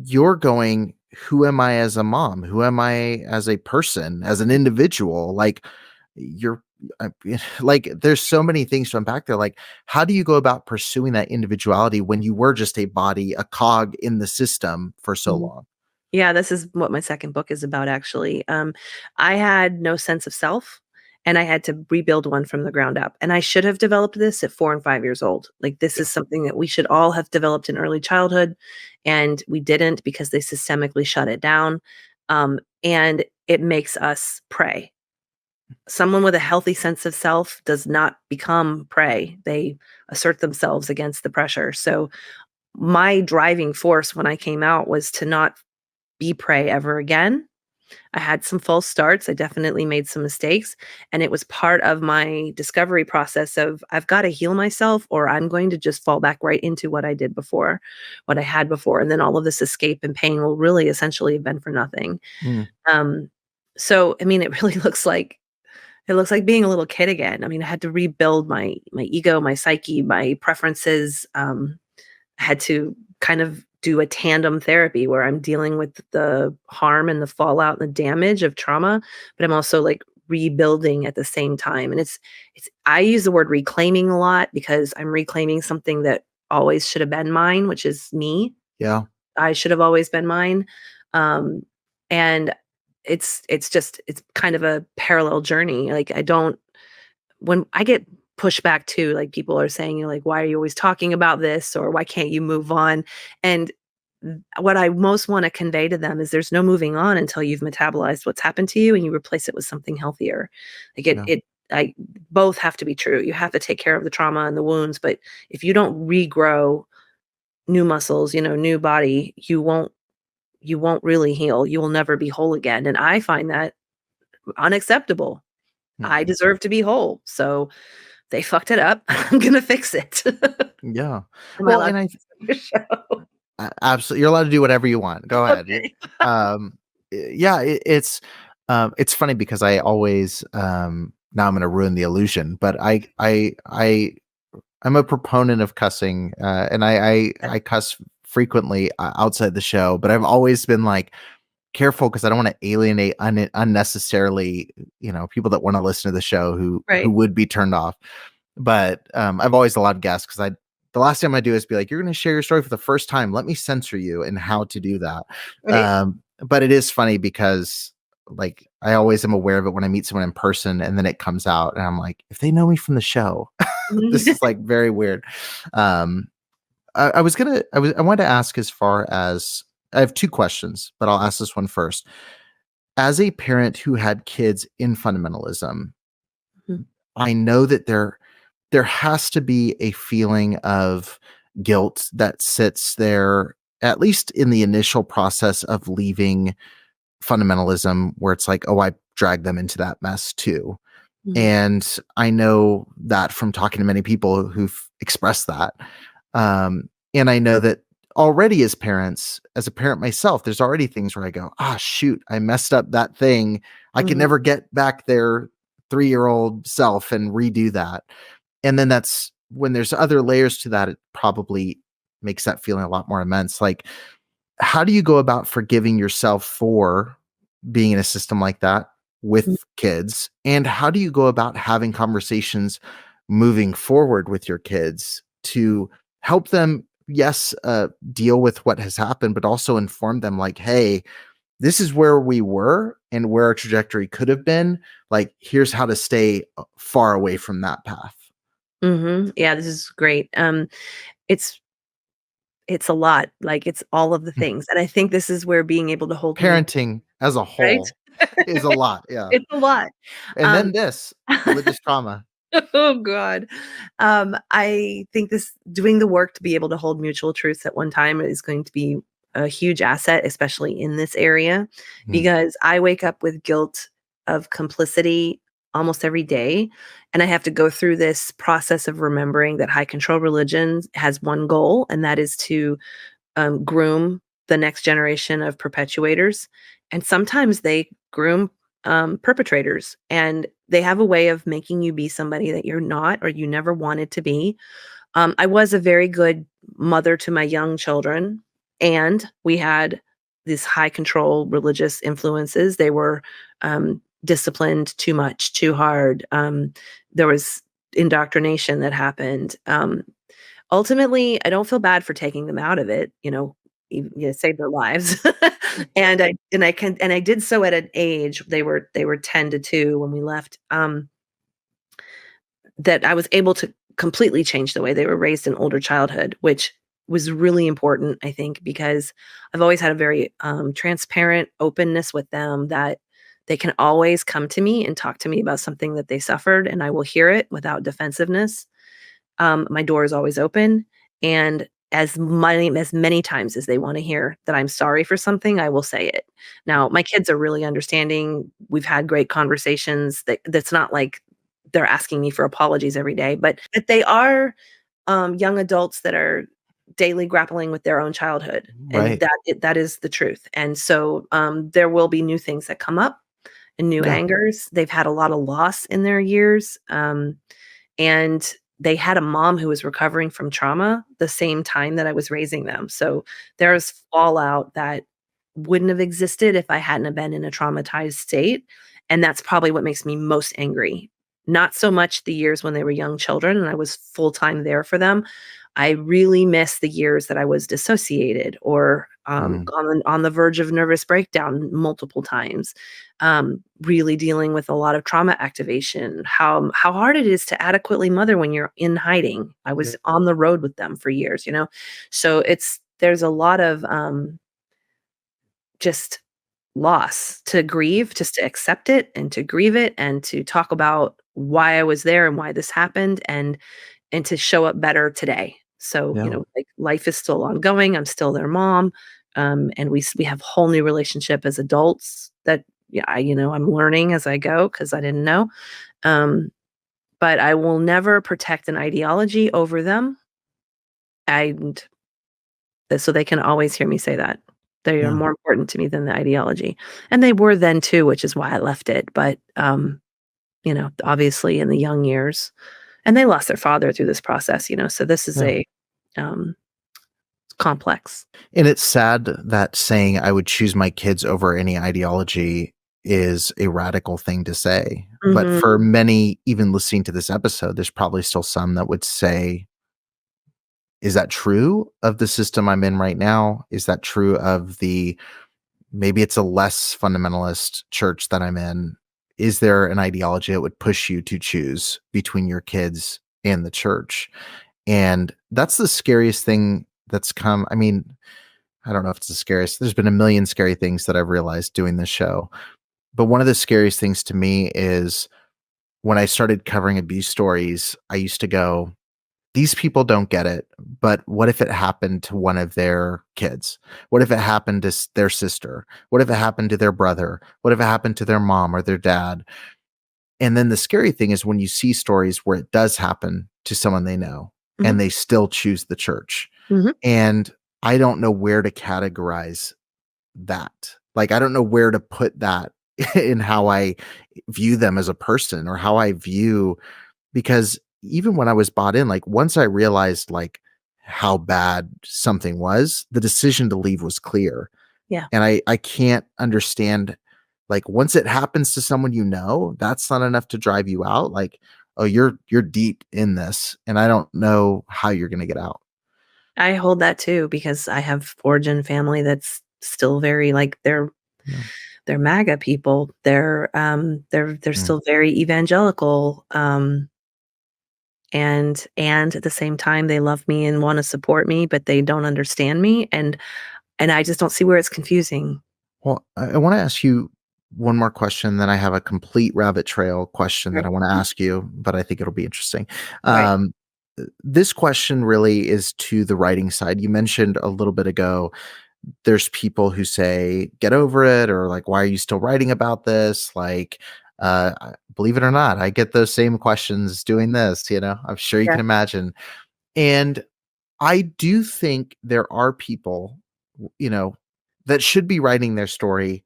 S1: you're going, who am I as a mom? Who am I as a person, as an individual? Like, you're I like, there's so many things to unpack there. Like, how do you go about pursuing that individuality when you were just a body, a cog in the system for so
S2: Mhm.
S1: long?
S2: Yeah, this is what my second book is about, actually. I had no sense of self, and I had to rebuild one from the ground up. And I should have developed this at 4 and 5 years old. Like, this
S1: Yeah.
S2: is something that we should all have developed in early childhood, and we didn't because they systemically shut it down. And it makes us prey. Someone with a healthy sense of self does not become prey. They assert themselves against the pressure. So, my driving force when I came out was to not be prey ever again. I had some false starts. I definitely made some mistakes. And it was part of my discovery process of I've got to heal myself or I'm going to just fall back right into what I did before, what I had before. And then all of this escape and pain will really essentially have been for nothing.
S1: Mm.
S2: Um, so, I mean, it really looks like It looks like being a little kid again. I mean, I had to rebuild my ego, my psyche, my preferences. I had to kind of do a tandem therapy where I'm dealing with the harm and the fallout and the damage of trauma, but I'm also like rebuilding at the same time. And it's I use the word reclaiming a lot because I'm reclaiming something that always should have been mine, which is me.
S1: Yeah.
S2: I should have always been mine. Um, and it's kind of a parallel journey. Like I don't when I get pushback too, like people are saying, like, why are you always talking about this? Or why can't you move on? And what I most want to convey to them is there's no moving on until you've metabolized what's happened to you and you replace it with something healthier. Like
S1: Yeah.
S2: I both have to be true. You have to take care of the trauma and the wounds, but if you don't regrow new muscles, new body, you won't really heal. You will never be whole again. And I find that unacceptable. I
S1: Mhm.
S2: deserve to be whole. So they fucked it up. I'm gonna fix it.
S1: Yeah.
S2: Am I
S1: Well,
S2: allowed
S1: and
S2: to
S1: I
S2: say this on your show?
S1: absolutely, you're allowed to do whatever you want. Go ahead.
S2: Okay.
S1: Yeah, it's funny because I always now I'm going to ruin the illusion, but I'm a proponent of cussing, and I cuss frequently outside the show, but I've always been like careful because I don't want to alienate unnecessarily, people that want to listen to the show who
S2: Right.
S1: would be turned off. But I've always allowed guests because the last thing I do is be like, you're going to share your story for the first time. Let me censor you and how to do that.
S2: Right.
S1: But it is funny because like I always am aware of it when I meet someone in person and then it comes out and I'm like, if they know me from the show, this is like very weird. Um, I wanted to ask as far as I have two questions, but I'll ask this one first. As a parent who had kids in fundamentalism,
S2: Mhm.
S1: I know that there has to be a feeling of guilt that sits there, at least in the initial process of leaving fundamentalism, where it's like, oh, I dragged them into that mess too.
S2: Mhm.
S1: And I know that from talking to many people who've expressed that. And I know that already as parents, as a parent myself, there's already things where I go, ah, shoot, I messed up that thing. I can
S2: Mhm.
S1: never get back their 3-year-old self and redo that. And then that's when there's other layers to that, it probably makes that feeling a lot more immense. Like, how do you go about forgiving yourself for being in a system like that
S2: Mhm.
S1: with kids? And how do you go about having conversations moving forward with your kids to help them, yes, deal with what has happened, but also inform them like, hey, this is where we were and where our trajectory could have been. Like, here's how to stay far away from that path.
S2: Mhm. Yeah, this is great. It's it's a lot. Like it's all of the things, and I think this is where being able to hold mute,
S1: Parenting as a
S2: right?
S1: whole is a lot. Yeah.
S2: It's a lot.
S1: And
S2: Um
S1: then this religious trauma.
S2: Oh god. I think this doing the work to be able to hold mutual truths at one time is going to be a huge asset, especially in this area,
S1: Mm,
S2: because I wake up with guilt of complicity almost every day. And I have to go through this process of remembering that high control religion has one goal, and that is to groom the next generation of perpetuators. And sometimes they groom perpetrators, and they have a way of making you be somebody that you're not or you never wanted to be. I was a very good mother to my young children, and we had these high control religious influences. They were disciplined too much, too hard. There was indoctrination that happened. Ultimately, I don't feel bad for taking them out of it, save their lives. And I did so at an age, they were 10 to 2 when we left, that I was able to completely change the way they were raised in older childhood, which was really important, I think, because I've always had a very, transparent openness with them that they can always come to me and talk to me about something that they suffered, and I will hear it without defensiveness. My door is always open, and as many times as they wanna hear that I'm sorry for something, I will say it. Now, my kids are really understanding. We've had great conversations. That's not like they're asking me for apologies every day, but they are, young adults that are daily grappling with their own childhood, and
S1: right.
S2: that is the truth. And so, there will be new things that come up, and new
S1: Yeah.
S2: angers. They've had a lot of loss in their years, and they had a mom who was recovering from trauma the same time that I was raising them. So there's fallout that wouldn't have existed if I hadn't have been in a traumatized state, and that's probably what makes me most angry. Not so much the years when they were young children and I was full-time there for them. I really miss the years that I was dissociated or,
S1: Mm.
S2: on the verge of nervous breakdown multiple times, really dealing with a lot of trauma activation, how hard it is to adequately mother when you're in hiding. I was
S1: Yeah.
S2: on the road with them for years, you know? So there's a lot of, just loss to grieve, just to accept it and to grieve it and to talk about why I was there and why this happened and to show up better today. So,
S1: Yeah.
S2: like, life is still ongoing, I'm still their mom, and we have whole new relationship as adults that, yeah, I'm learning as I go because I didn't know, um, but I will never protect an ideology over them, and so they can always hear me say that. They are
S1: Yeah.
S2: more important to me than the ideology, and they were then too, which is why I left it, but, obviously in the young years and they lost their father through this process, so this is
S1: Yeah.
S2: um complex.
S1: And it's sad that saying I would choose my kids over any ideology is a radical thing to say. But for
S2: Mhm,
S1: many, even listening to this episode, there's probably still some that would say, is that true of the system I'm in right now? Is that true of maybe it's a less fundamentalist church that I'm in? Is there an ideology that would push you to choose between your kids and the church? And that's the scariest thing that's come. I mean, I don't know if it's the scariest. There's been a million scary things that I've realized doing this show. But one of the scariest things to me is when I started covering abuse stories, I used to go, these people don't get it. But what if it happened to one of their kids? What if it happened to their sister? What if it happened to their brother? What if it happened to their mom or their dad? And then the scary thing is when you see stories where it does happen to someone they know
S2: mhm,
S1: and they still choose the church.
S2: mhm.
S1: And I don't know where to categorize that. Like, I don't know where to put that in how I view them as a person or how I view because even when I was bought in, like once I realized like how bad something was, the decision to leave was clear.
S2: Yeah.
S1: And I can't understand like once it happens to someone you know, that's not enough to drive you out. Like, oh, you're deep in this and I don't know how you're gonna get out.
S2: I hold that too because I have origin family that's still very, like,
S1: Yeah.
S2: they're MAGA people. They're
S1: Mm.
S2: still very evangelical, and at the same time, they love me and wanna support me, but they don't understand me, and I just don't see where it's confusing.
S1: Well, I want to ask you one more question, then I have a complete rabbit trail question that
S2: Okay.
S1: I want to
S2: Mhm.
S1: ask you, but I think it'll be interesting.
S2: Right.
S1: Um, this question really is to the writing side. You mentioned a little bit ago, there's people who say, get over it, or like, why are you still writing about this? Like, believe it or not, I get those same questions doing this, I'm sure you
S2: Yeah.
S1: can imagine. And I do think there are people, you know, that should be writing their story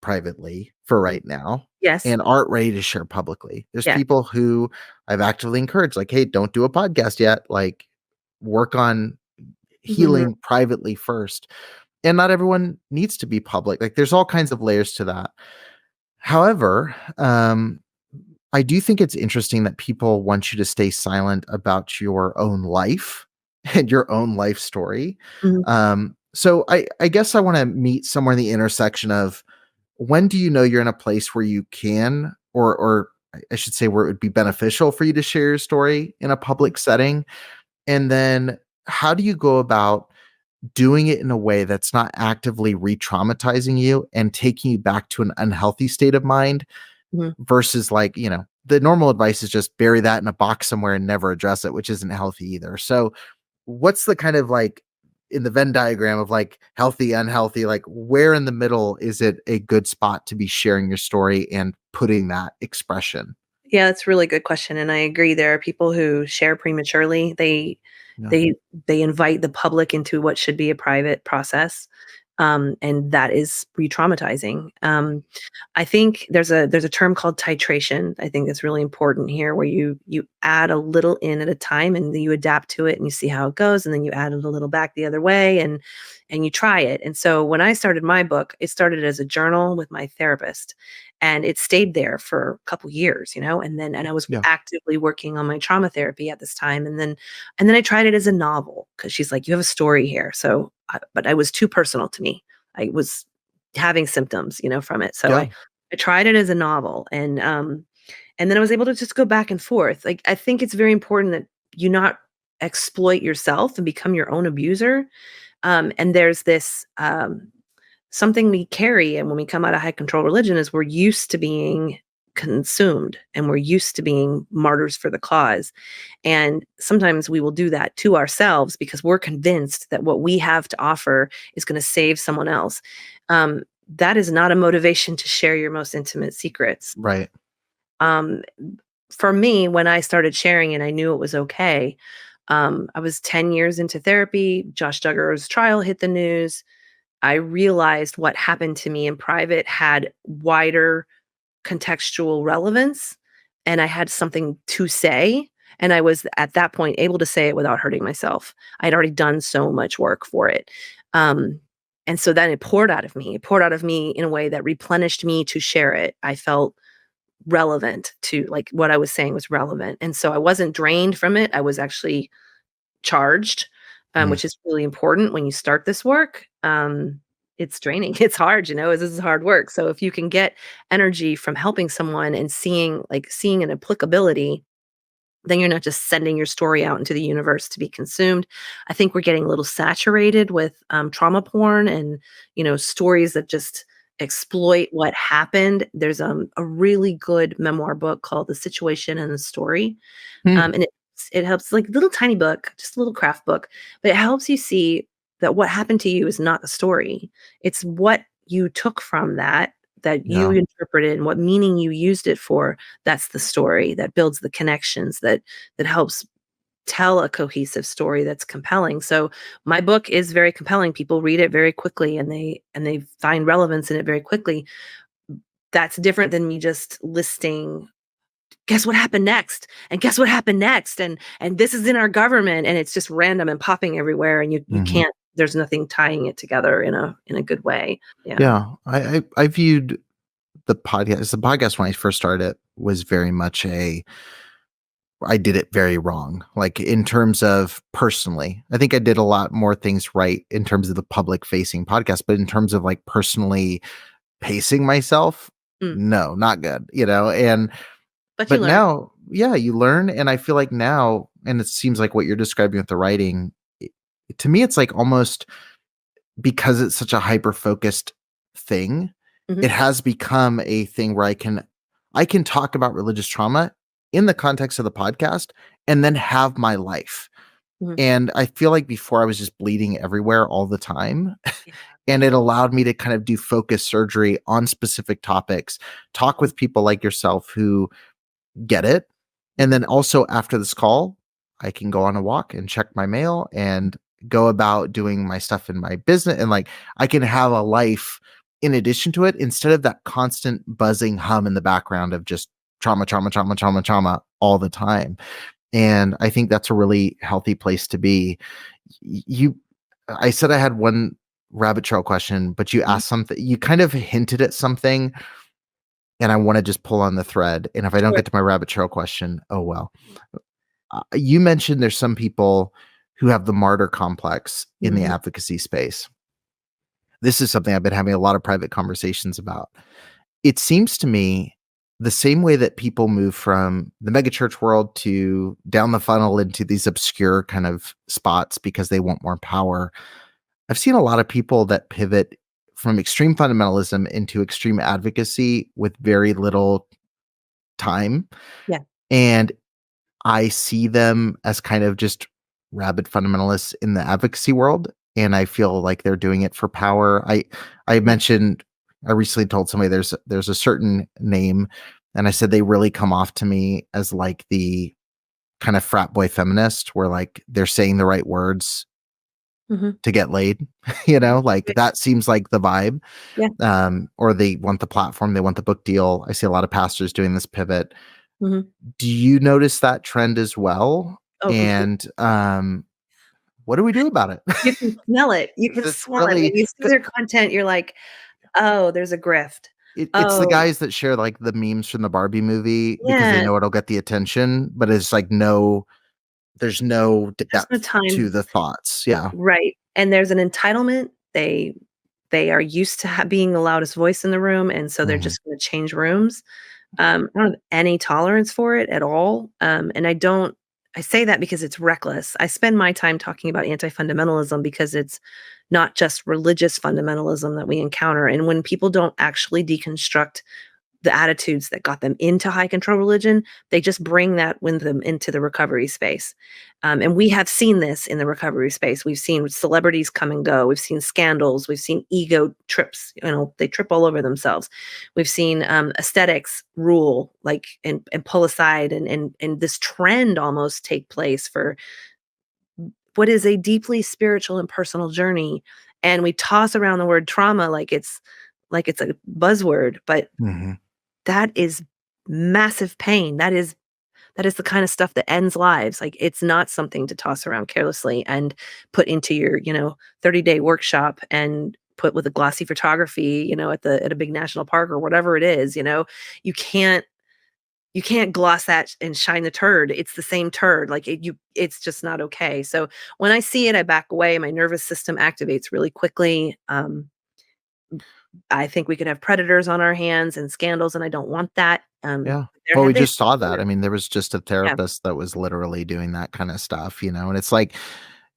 S1: privately for
S2: Mm.
S1: right now
S2: Yes.
S1: and aren't ready to share publicly. There's
S2: Yeah.
S1: people who I've actively encouraged, like, hey, don't do a podcast yet. Like, work on
S2: Mhm.
S1: healing privately first. And not everyone needs to be public. Like, there's all kinds of layers to that. However, I do think it's interesting that people want you to stay silent about your own life and your own life story.
S2: Mhm.
S1: So I guess I want to meet somewhere in the intersection of when do you know you're in a place where you can, or I should say where it would be beneficial for you to share your story in a public setting? And then how do you go about doing it in a way that's not actively re-traumatizing you and taking you back to an unhealthy state of mind
S2: Mhm.
S1: versus like, the normal advice is just bury that in a box somewhere and never address it, which isn't healthy either. So what's the kind of like in the Venn diagram of like healthy, unhealthy, like where in the middle is it a good spot to be sharing your story and putting that expression?
S2: Yeah, that's a really good question, and I agree. There are people who share prematurely.
S1: Yeah.
S2: They they invite the public into what should be a private process, And that is re-traumatizing. I think there's a term called titration. I think that's really important here, where you add a little in at a time, and then you adapt to it and you see how it goes, and then you add it a little back the other way, and you try it. And so when I started my book, it started as a journal with my therapist, and it stayed there for a couple years, and I was
S1: Yeah.
S2: actively working on my trauma therapy at this time, and then I tried it as a novel because she's like, you have a story here. But I was too personal to me. I was having symptoms, from it. So
S1: Yeah.
S2: I tried it as a novel, and then I was able to just go back and forth. Like, I think it's very important that you not exploit yourself and become your own abuser. And there's this something we carry, and when we come out of high control religion, is we're used to being consumed, and we're used to being martyrs for the cause. And sometimes we will do that to ourselves because we're convinced that what we have to offer is going to save someone else. That is not a motivation to share your most intimate secrets.
S1: Right.
S2: Um, for me, when I started sharing and I knew it was okay, I was 10 years into therapy. Josh Duggar's trial hit the news. I realized what happened to me in private had wider contextual relevance, and I had something to say. And I was at that point able to say it without hurting myself. I'd already done so much work for it. Um, and so then it poured out of me. It poured out of me in a way that replenished me to share it. I felt relevant to, like, what I was saying was relevant. And so I wasn't drained from it. I was actually charged,
S1: Mm.
S2: which is really important when you start this work. It's draining. It's hard, this is hard work. So if you can get energy from helping someone and seeing an applicability, then you're not just sending your story out into the universe to be consumed. I think we're getting a little saturated with trauma porn and, stories that just exploit what happened. There's a really good memoir book called The Situation and the Story.
S1: Hmm.
S2: And it helps, like, little tiny book, just a little craft book, but it helps you see that what happened to you is not the story. It's what you took from that you
S1: Yeah.
S2: interpreted, and what meaning you used it for. That's the story that builds the connections, that helps tell a cohesive story that's compelling. So my book is very compelling. People read it very quickly, and they find relevance in it very quickly. That's different than me just listing, guess what happened next, and guess what happened next, and this is in our government, and it's just random and popping everywhere, and you
S1: Mhm.
S2: can't, there's nothing tying it together in a good way. Yeah.
S1: Yeah. I viewed the podcast when I first started it was very much I did it very wrong. Like, in terms of personally, I think I did a lot more things right in terms of the public facing podcast, but in terms of like personally pacing myself,
S2: Mm.
S1: no, not good, and
S2: But you
S1: but
S2: learn.
S1: now, yeah, you learn. And I feel like now, and it seems like what you're describing with the writing, to me, it's like almost because it's such a hyper focused thing,
S2: Mhm,
S1: it has become a thing where I can talk about religious trauma in the context of the podcast and then have my life.
S2: mhm.
S1: And I feel like before I was just bleeding everywhere all the time.
S2: Yeah.
S1: And it allowed me to kind of do focus surgery on specific topics, talk
S2: Mhm,
S1: with people like yourself who get it. And then also after this call, I can go on a walk and check my mail and go about doing my stuff in my business. And like, I can have a life in addition to it instead of that constant buzzing hum in the background of just trauma, trauma, trauma, trauma, trauma all the time. And I think that's a really healthy place to be. I said I had one rabbit trail question, but you
S2: mhm.
S1: asked something, you kind of hinted at something, and I want to just pull on the thread. And if I don't
S2: Sure.
S1: get to my rabbit trail question, oh well. You mentioned there's some people who have the martyr complex in the
S2: Mhm.
S1: advocacy space. This is something I've been having a lot of private conversations about. It seems to me the same way that people move from the megachurch world to down the funnel into these obscure kind of spots because they want more power. I've seen a lot of people that pivot from extreme fundamentalism into extreme advocacy with very little time.
S2: Yeah.
S1: And I see them as kind of just rabid fundamentalists in the advocacy world, and I feel like they're doing it for power. I
S2: Yeah.
S1: mentioned I recently told somebody there's a certain name, and I said they really come off to me as like the kind of frat boy feminist, where like they're saying the right words to get laid. You know, like
S2: Right.
S1: that seems like the vibe.
S2: Yeah.
S1: Or they want the platform, they want the book deal. I see a lot of pastors doing this pivot.
S2: Mhm.
S1: Do you notice that trend as well?
S2: Oh, complete.
S1: And what do we do about it?
S2: You can smell it. You
S1: 'Cause
S2: can
S1: it's
S2: smell it. When
S1: really
S2: you see their content, you're like, "Oh, there's a grift.
S1: it's the
S2: Oh,
S1: guys that share like the memes from the Barbie movie because they
S2: yeah."
S1: know it'll get the attention, but it's like no, there's no
S2: There's no
S1: depth to
S2: time.
S1: the thoughts. Yeah.
S2: Right, and there's an entitlement. They are used to being the loudest voice in the room, and so they're
S1: Mhm.
S2: just gonna change rooms. I don't have any tolerance for it at all, and I say that because it's reckless. I spend my time talking about anti-fundamentalism because it's not just religious fundamentalism that we encounter, and when people don't actually deconstruct the attitudes that got them into high control religion, they just bring that with them into the recovery space. And we have seen this in the recovery space. We've seen celebrities come and go. We've seen scandals. We've seen ego trips. You know, they trip all over themselves. We've seen aesthetics rule, like and pull aside, and this trend almost take place for what is a deeply spiritual and personal journey. And we toss around the word trauma like it's a buzzword, but
S1: Mhm.
S2: that is massive pain. That is the kind of stuff that ends lives. Like, it's not something to toss around carelessly and put into your, 30-day workshop and put with a glossy photography, at a big national park or whatever it is, you know? You can't you can't gloss that and shine the turd. It's the same turd. Like, it's just not okay. So, when I see it, I back away. My nervous system activates really quickly. I think we could have predators on our hands and scandals, and I don't want that.
S1: Yeah.
S2: There
S1: Well,
S2: have
S1: we
S2: been
S1: just saw that. I mean, there was just a
S2: yeah,
S1: therapist that was literally doing that kind of stuff, you know, and it's like,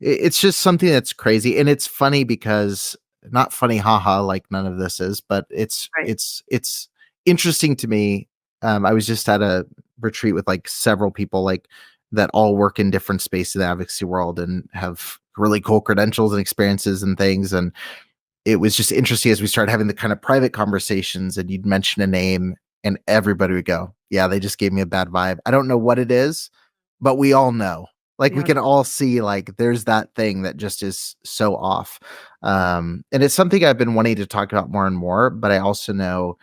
S1: it's just something that's crazy. And it's funny because not funny, haha, like none of this is, but
S2: right.
S1: it's interesting to me. I was just at a retreat with like several people like that all work in different spaces in the advocacy world and have really cool credentials and experiences and things. And it was just interesting as we started having the kind of private conversations and you'd mention a name and everybody would go, yeah, they just gave me a bad vibe. I don't know what it is, but we all know. Like we
S2: Yeah,
S1: can all see like there's that thing that just is so off. And it's something I've been wanting to talk about more and more, but I also know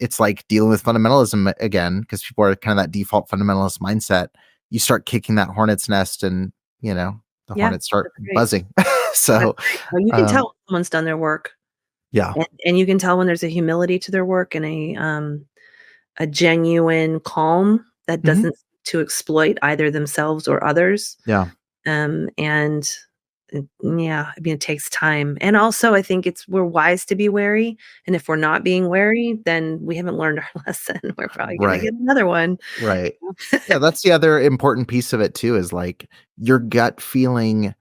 S1: it's like dealing with fundamentalism again, because people are kind of that default fundamentalist mindset. You start kicking that hornet's nest and, you know, the
S2: yeah,
S1: hornets start
S2: that's right.
S1: buzzing.
S2: That's
S1: So,
S2: right. Well, you can tell
S1: um,
S2: when someone's done their work,
S1: yeah.
S2: and you can tell when there's a humility to their work and a genuine calm that
S1: Mhm.
S2: doesn't to exploit either themselves or others.
S1: Yeah.
S2: And yeah, I mean, it takes time. And also, I think we're wise to be wary. And if we're not being wary, then we haven't learned our lesson. We're probably going to
S1: Right.
S2: get another one.
S1: Right. Yeah, that's the other important piece of it too is like your gut feeling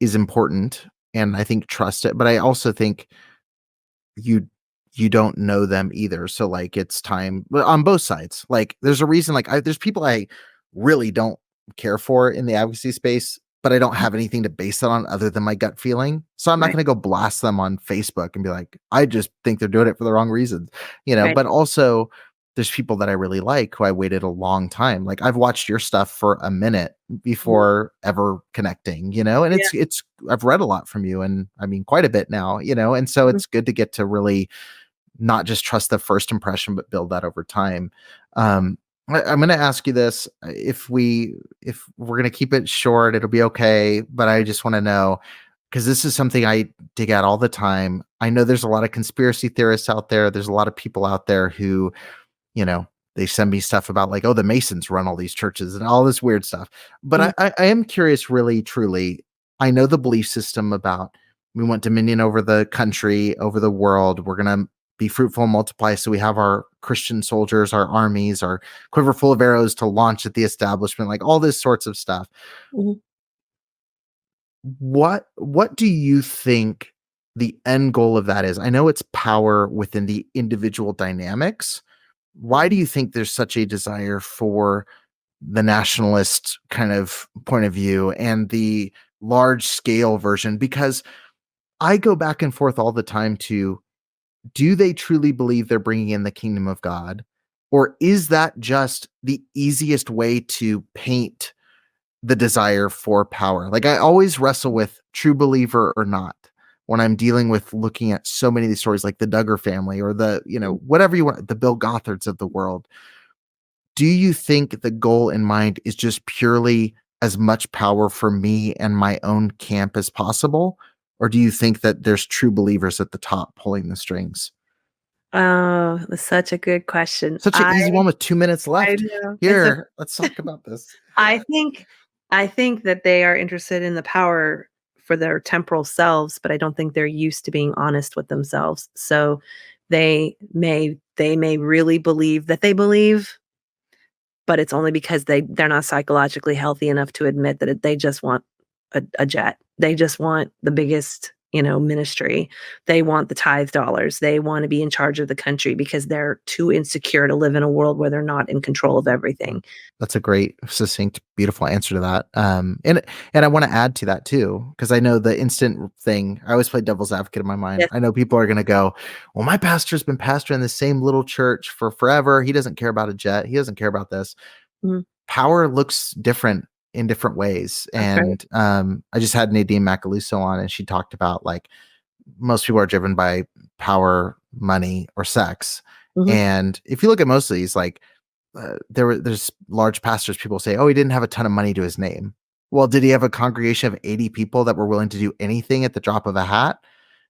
S1: is important and I think trust it, but I also think you you don't know them either. So like it's time well, on both sides. Like there's a reason like there's people I really don't care for in the advocacy space, but I don't have anything to base it on other than my gut feeling. So I'm not
S2: Right,
S1: going to go blast them on Facebook and be like, I just think they're doing it for the wrong reasons, you know,
S2: right.
S1: but also there's people that I really like who I waited a long time. Like I've watched your stuff for a minute
S2: Mhm.
S1: before ever connecting, you know, and
S2: Yeah.
S1: it's I've read a lot from you and I mean quite a bit now, you know, and so
S2: Mhm.
S1: it's good to get to really not just trust the first impression, but build that over time. I'm going to ask you this: if we're going to keep it short, it'll be okay. But I just want to know because this is something I dig at all the time. I know there's a lot of conspiracy theorists out there. There's a lot of people out there who, you know, they send me stuff about like, oh, the Masons run all these churches and all this weird stuff. But
S2: Mhm.
S1: I am curious, really, truly. I know the belief system about we want dominion over the country, over the world. We're gonna be fruitful and multiply. So we have our Christian soldiers, our armies, our quiver full of arrows to launch at the establishment, like all this sorts of stuff.
S2: Mhm.
S1: What do you think the end goal of that is? I know it's power within the individual dynamics. Why do
S2: Mhm.
S1: you think there's such a desire for the nationalist kind of point of view and the large scale version? Because I go back and forth all the time to do they truly believe they're bringing in the kingdom of God? Or is that just the easiest way to paint the desire for power. Like I always wrestle with true believer or not when I'm dealing with looking at so many of these stories like the Duggar family or the, whatever you want, the Bill Gothards of the world. Do you think the goal in mind is just purely as much power for me and my own camp as possible? Or do you think that there's true believers at the top pulling the strings?
S2: Oh, that's such a good question.
S1: Such an easy one with 2 minutes
S2: I
S1: left.
S2: know.
S1: Here, let's talk about this.
S2: I think I think that they are interested in the power for their temporal selves, but I don't think they're used to being honest with themselves. So they may really believe that they believe, but it's only because they're not psychologically healthy enough to admit that they just want a jet. They just want the biggest, ministry. They want the tithe dollars. They want to be in charge of the country because they're too insecure to live in a world where they're not in control of everything.
S1: That's a great, succinct, beautiful answer to that. And I want to add to that too, because I know the instant thing. I always play devil's advocate in my mind.
S2: Yes.
S1: I know people are going to go, "Well, my pastor's been pastoring the same little church for forever. He doesn't care about a jet. He doesn't care about this."
S2: Mhm.
S1: Power looks different in different ways,
S2: That's right.
S1: and I just had Nadine Macaluso on, and she talked about like most people are driven by power, money, or sex.
S2: Mhm.
S1: And if you look at most of these, like there's large pastors, people say, oh, he didn't have a ton of money to his name. Well, did he have a congregation of 80 people that were willing to do anything at the drop of a hat?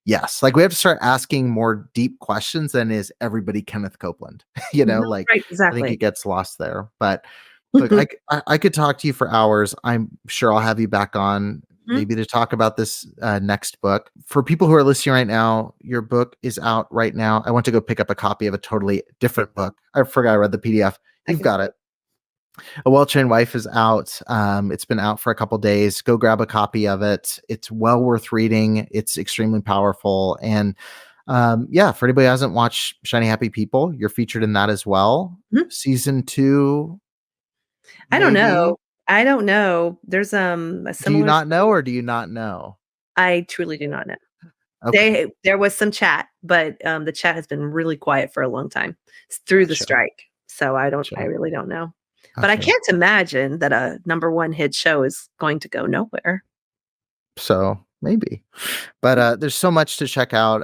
S1: Yes. Like we have to start asking more deep questions than is everybody Kenneth Copeland.
S2: Mhm.
S1: Like
S2: Right,
S1: I think it
S2: exactly.
S1: gets lost there. But look, I could talk to you for hours. I'm sure I'll have you back on
S2: Mhm.
S1: maybe to talk about this next book. For people who are listening right now, your book is out right now. I went to go pick up a copy of a totally different book. I forgot I read the PDF.
S2: I
S1: You've
S2: can
S1: got
S2: see
S1: it.
S2: it.
S1: A Well-Trained Wife is out. It's been out for a couple days. Go grab a copy of it. It's well worth reading. It's extremely powerful. And yeah, for anybody who hasn't watched Shiny Happy People, you're featured in that as well.
S2: Mhm.
S1: Season 2,
S2: I don't know.
S1: maybe.
S2: I don't know. There's, a
S1: Do you
S2: similar
S1: not know
S2: story.
S1: or do you not know?
S2: I truly do not know.
S1: Okay,
S2: There was some chat, but, the chat has been really quiet for a long time through the
S1: gotcha.
S2: strike. So I
S1: Gotcha.
S2: really don't know. But I
S1: Gotcha.
S2: can't imagine that a number 1 hit show is going to go nowhere.
S1: So maybe. But there's so much to check out.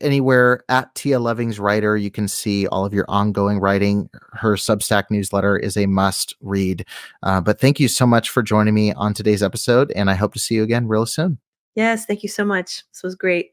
S1: Anywhere at Tia Levings Writer, you can see all of your ongoing writing. Her Substack newsletter is a must read. But thank you so much for joining me on today's episode, and I hope to see you again real soon.
S2: Yes, thank you so much. This was great.